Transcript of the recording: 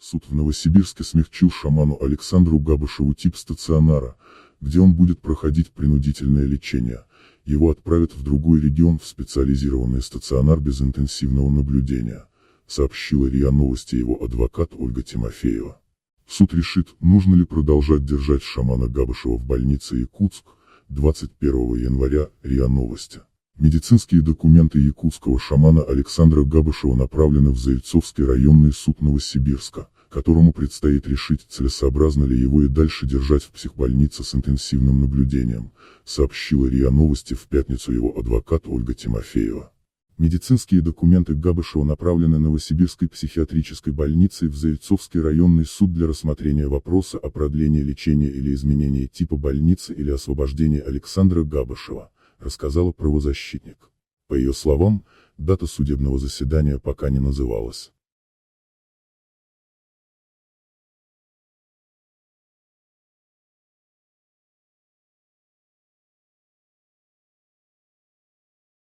Суд в Новосибирске смягчил шаману Александру Габышеву тип стационара, где он будет проходить принудительное лечение. Его отправят в другой регион в специализированный стационар без интенсивного наблюдения, сообщила РИА Новости его адвокат Ольга Тимофеева. Суд решит, нужно ли продолжать держать шамана Габышева в больнице Якутск. 21 января, РИА Новости. Медицинские документы якутского шамана Александра Габышева направлены в Заильцовский районный суд Новосибирска, которому предстоит решить, целесообразно ли его и дальше держать в психбольнице с интенсивным наблюдением, сообщила РИА Новости в пятницу его адвокат Ольга Тимофеева. Медицинские документы Габышева направлены Новосибирской психиатрической больницей в Заильцовский районный суд для рассмотрения вопроса о продлении лечения или изменении типа больницы или освобождении Александра Габышева, рассказала правозащитник. По ее словам, дата судебного заседания пока не называлась.